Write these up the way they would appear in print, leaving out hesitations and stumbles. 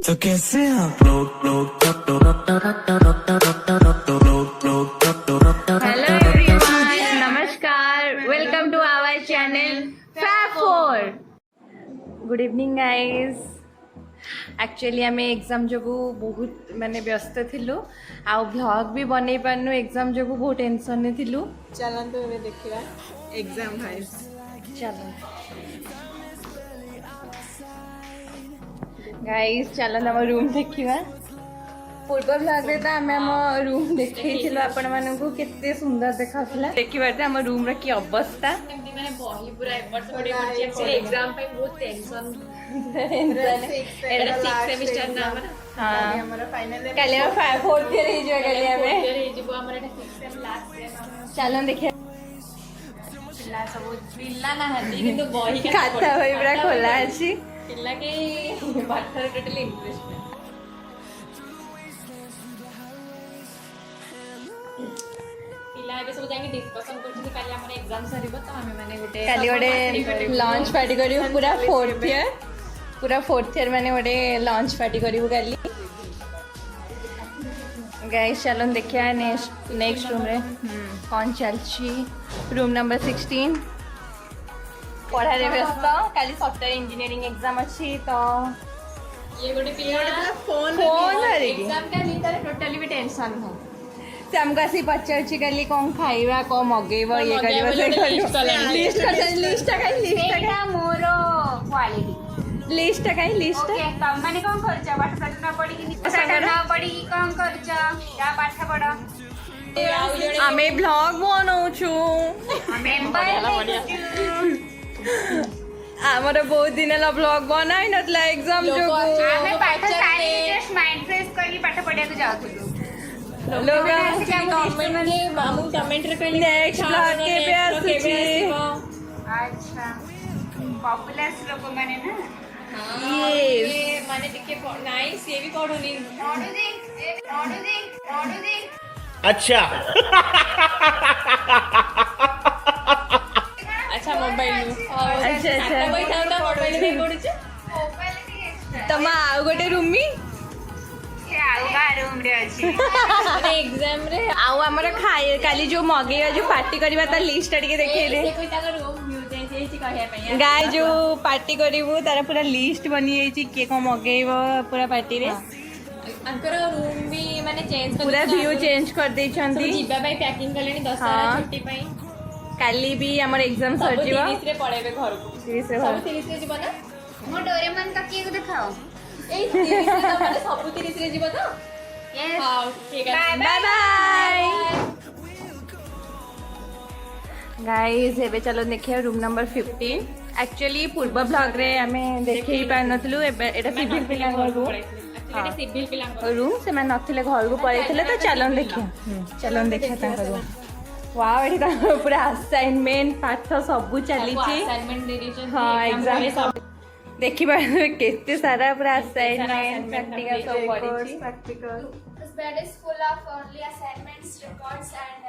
तो कैसे आप हेलो एवरीवन, नमस्कार, welcome to our channel Fab Four. Good evening guys. Actually um exam जो बहुत माने व्यस्त थिलु आ व्लॉग भी बनै पारनु। एग्जाम जो बहुत टेंशन ने थिलु। चलते हुए देखिए एग्जाम भाई। चलो गाइज, चलो आम रूम देखा। पूर्व ब्लॉग रे तो आम आम रूम देखल आपण मानू केते सुंदर देखाउला। देखिबार आम रूम रा की अवस्था मैंने बही पूरा एफर्ट पड़ी पड़ी एक्चुअली एग्जाम पे बहुत टेंशन एटा 6 सेमेस्टर ना हमर हां हमारा फाइनल काले 4th ईयर हे जो काले हमें रे जीवो हमर एटा 6 सेम लास्ट सेम चलो देखिए पिल्ला सब पिल्ला ना हदी किंतु बही का खाता होई पूरा खोला अछि। पिल्ला के पाठर टोटली इंटरेस्ट पिल्ला ଏବେ ସବୁ ଯାଇକି डिस्कशन କରୁଛନ୍ତି କାଲି ଆମର एग्जाम ସରିବ ତ ଆମେ ମାନେ ଗୋଟେ काली गोटे लॉन्च पार्टी करियो पूरा 4th ईयर। पूरा 4th ईयर माने गोटे लॉन्च पार्टी करियो काली। गाइस चलो देखिया नेक्स्ट रूम रे कौन चलची। रूम नंबर 16 पढ़ारे व्यस्त। काली सॉफ्टवेयर इंजीनियरिंग एग्जाम अच्छी तो ये ଗୋଟେ ପିଲା फोन धरिकी एग्जाम का नहीं तारे टोटली भी टेंशन हो से हमको आसी पचारची काली कौन खाइबा कौन मगेबा ये करबा से लिस्ट एटा मोरो क्वालिटी लिस्ट काई लिस्ट ओके तम माने कोन करछ पाठ साठ ना पड़ी कि पाठ ना पड़ी कि कोन करछ या पाठ पढ आमे ब्लॉग बनाउछु। मेंबर आमर बहुत दिन ला ब्लॉग बनाई नतला एग्जाम जो आमे पाठ सारी जस्ट माइंड फ्रेश करली पाठ पढिया को जाउथुलु लोग कमेंट रे मामू कमेंट रे कहली नेक्स्ट ब्लॉग के पे आसी अच्छा पॉपुलर लोक माने ना यस ये माने टिके नाइस ये भी पढुनी ऑडू दे अच्छा अच्छा मोबाइल अच्छा अच्छा मोबाइल थांदा मोबाइल रे पढुछ तमा आउ गोटे रूमी ये आउगा रूम रे अछि माने एग्जाम रे आउ हमर खाए काली जो मगेया जो पार्टी करबा त लिस्ट टिके देखेले से कोई ताका रूम व्यू देछि कहया पई गाय जो पार्टी करिवो तारा पूरा लिस्ट बनी जाई के को मगेइबो पूरा पार्टी रे। अंकर रूम भी माने चेंज पूरा व्यू चेंज कर दे छंती। जीबा भाई पैकिंग करलेनी 10 हाँ। छुट्टी पई काली भी हमर एग्जाम सर सब जीवा 30 रे पळेबे घर को 30 रे सब 30 रे जीवा ना मो डोरेमन का केक देखाओ ए 30 रे तो माने सब 30 रे जीवा तो यस हां ठीक है बाय बाय गाइस। एबे चलो देखिए रूम नंबर 15। एक्चुअली पूर्व ब्लॉग रे हमें देखे ही पार नथलु। एबे एटा सिविल पिला रूम एक्चुअली सिविल पिला रूम से मैं नथिले घर को पळैथिले तो चलन देखिए चलन देखिए तांका रूम। वाओ एठी तो पूरा असाइनमेंट पाठ सब चली छी। असाइनमेंट दे दीजिए हाँ एग्जाम देखिबा केते सारा पूरा असाइनमेंट प्रैक्टिकल सब पड़ी छी। Practical This bed is full of only assignments, reports and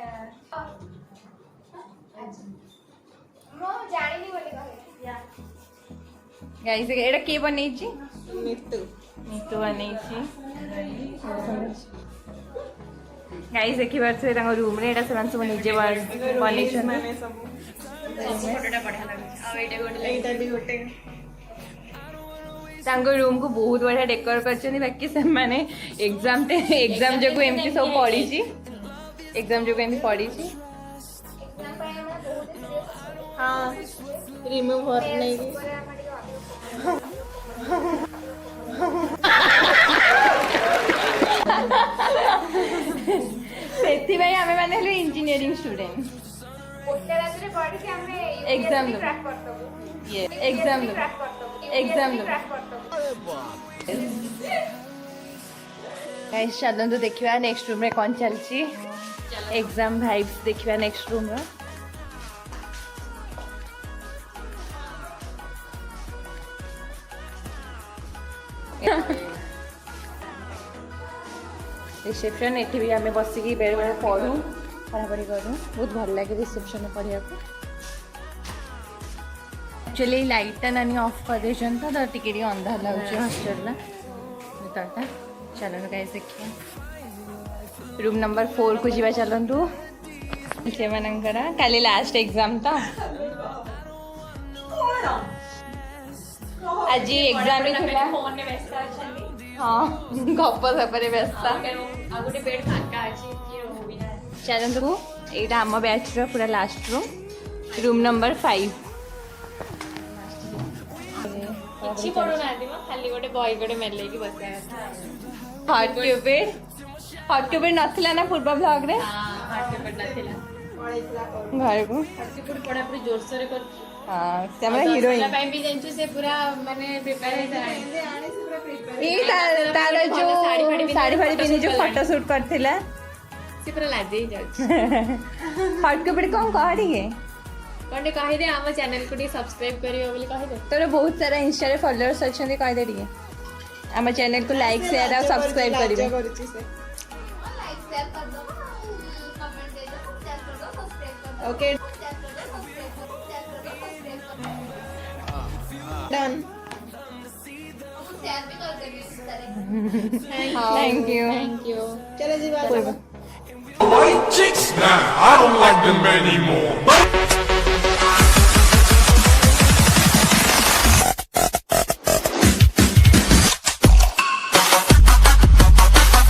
mo jani boli kahe guys एटा के बनै छी मिट्टू नीतू बनै छी। गाइस देखिबार से तांको रूम रे एटा सेमान सब निजे बनै छन। माने सब फोटोटा बढ़िया लागे आ एटा गोटे एटा भी होटे तांको रूम को बहुत बढ़िया डेकोर करछनी। बाकी से माने एग्जाम जो एमती सब पड़ी छी एग्जाम जो एमती पड़ी छी। exam pa amra bahut serious हां रिमूव कर नहीं pore amari सेथि भाई हमें माने hello engineering student hotel asre padi ke amre Exam do. crack kartabu ये एग्जाम लो crack kartabu एग्जाम लो crack kartabu गाइस चलो तो देखिबा नेक्स्ट रूम रे कोन चलची एग्जाम वाइब्स देखिबा नेक्स्ट रूम रो। रिसेप्शन एठी भी हमें बसिकी बेरे बेरे पढ़ू पढ़ापढ़ी करूँ बहुत भल लगे रिसेप्शन में पढ़ा। एक्चुअली लाइटा नानी ऑफ कर देछन तो टिके अंधार लगुच हॉस्टल ଦରକାର ଚାଲନ୍ତୁ ଗାଇସ୍ ଦେଖିବା ରୁମ୍ ନମ୍ବର 4 କୁ ଯିବା ଚାଲନ୍ତୁ ସେମାନଙ୍କର କାଲି ଲାଷ୍ଟ ଏକ୍ଜାମ ତ ଆଜି ଏକ୍ଜାମ ବି ଥିଲା ଫୋନରେ ବ୍ୟସ୍ତ ଅଛନ୍ତି ହଁ ଗପ ସପରେ ବ୍ୟସ୍ତ ଆଉ ଗୋଟେ ବେଡ୍ ଫାଙ୍କା ଅଛି କିଏ ରହିବି ନା ଚାଲନ୍ତୁ ଏଇଟା ଆମ ବ୍ୟାଚ୍ର ପୁରା ଲାଷ୍ଟ ରୁମ୍ ନମ୍ବର 5 କିଛି ପଢୁନାହାନ୍ତି ମ ଖାଲି ଗୋଟେ ବହି ଗୋଟେ ମେଲେଇକି ବସିବା କଥା ହଟ୍ କ୍ୟୁବିଡ୍ ନଥିଲା ନା ପୂର୍ବ ବ୍ଲଗ୍ରେ ପାର୍ଟିସିପେଟ୍ ନଥିଲା ଘରକୁ ପାର୍ଟିସିପେଟ୍ ପଢାପଢି ଜୋରସୋରେ କରୁଛି ହଁ ସେମାନେ ହିରୋଇନ୍ ପାଇଁ ବି ଜାଣିଛୁ ସେ ପୁରା ମାନେ ପ୍ରିପେୟାର ହେଇସାରିଲାଣି ଏଇ ତାର ଯୋଉ ଶାଢୀ ଫାଢୀ ପିନ୍ଧି ଯୋଉ ଫଟୋ ସୁଟ୍ କରିଥିଲା ସେ ପୁରା ଲାଜେଇ ଯାଉଛି ହଟ୍ କ୍ୟୁବିଡ୍ କଣ କହ ଟିକେ କଣ ଟିକେ କହିଦେ ଆମ ଚ୍ୟାନେଲକୁ ଟିକେ ସବସ୍କ୍ରାଇବ କରିବ ବୋଲି କହିଦେ ତୋର ବହୁତ ସାରା ଇନଷ୍ଟାରେ ଫଲୋଅର୍ସ ଅଛନ୍ତି କହିଦେ ଟିକେ ଆମ ଚ୍ୟାନେଲକୁ ଲାଇକ୍ ସେୟାର ଆଉ ସବସ୍କ୍ରାଇବ କରିବେ କରୁଛି ସେ लाइक शेयर कर दो कमेंट दे दो शेयर कर दो सब्सक्राइब कर दो ओके शेयर कर दो सब्सक्राइब कर दो शेयर कर दो सब्सक्राइब कर दो डन शेयर भी कर देंगे इस तरह थैंक यू थैंक यू चलो जी बात White chicks? Nah, I don't like them anymore.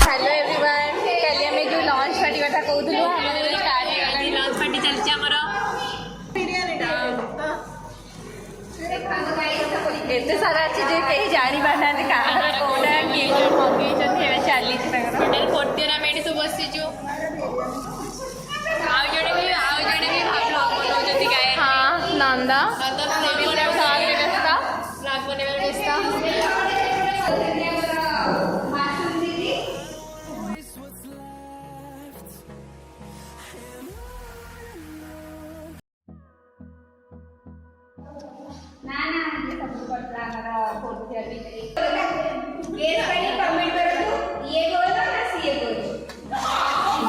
Hello everyone काली आमे जो लॉन्च पार्टी कथा कहउथलु हमर स्टार्ट ଆଜି ଲଞ୍ଚ ପାର୍ଟି ଚାଲିଛି ଆମର एते सारा अछि जे केही जानि पारनांती काହାର कोडा किए जो मगेइछन हे चाली तांकर ଟୋଟାଲ 4th ଇୟର ଆମେ ଏଠି ସବୁ ବସିଛୁ ଆଉ ଜଣେ ବି ଭାବ ବନଉଛନ୍ତି ଗାଏ हां नंदा ନନ୍ଦନ ସେ ବି पूरा vlog रे व्यस्त ବ୍ଲଗ ବନେଇବାରେ ବ୍ୟସ୍ତ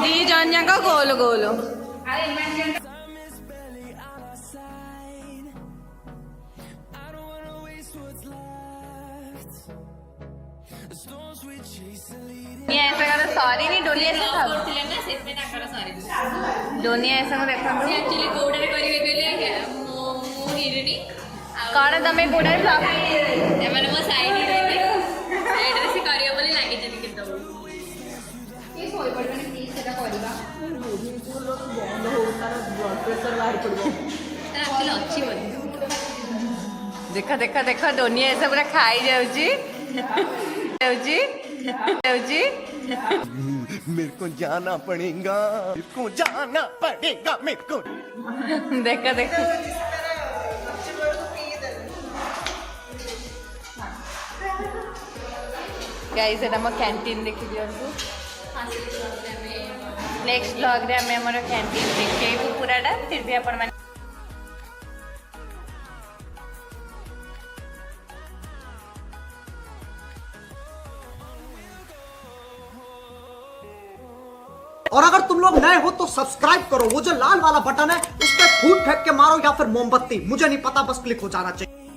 दी जन जाक गोल गोल ऐसा कर सॉरी नहीं डोली ऐसे सब କରୁଥିଲେ ନା ସେଥିପାଇଁ ତାଙ୍କର ସରି डोनी ऐसा को देखो ସେ ଆକ୍ଚୁଆଲି କୋଉଟାରେ କରିବେ କହିଲେ ମୁଁ ହିରୋଇନି ଆଉ कौन तमे गोडा ब्लॉग ଏମାନେ ମୋ ସାଇଡ୍ ରହିବେ ସାଇଡ୍ରେ ସେ କରିବ ବୋଲି ଲାଗିଛନ୍ତି କେତେବେଳେ କିଏ ଶୋଇପଡ଼ିବନି ପ୍ଲିଜ୍ ସେଟା କରିବା ଆକ୍ଚୁଆଲି ଅଛି ବୋଧେ देखा देखा देखा डोनी ऐसा पूरा खाई जाउची जाउची जाउची मेरे को जाना पड़ेगा मेरे को देखा देखा गाइस एटा हम कैंटीन देखि दियंतु नेक्स्ट व्लॉग रे हमें हमर कैंटीन देखैबु पूराटा फिर भी अपन माने और अगर तुम लोग नए हो तो सब्सक्राइब करो, वो जो लाल वाला बटन है उस पर फूट फेंक के मारो या फिर मोमबत्ती, मुझे नहीं पता, बस क्लिक हो जाना चाहिए।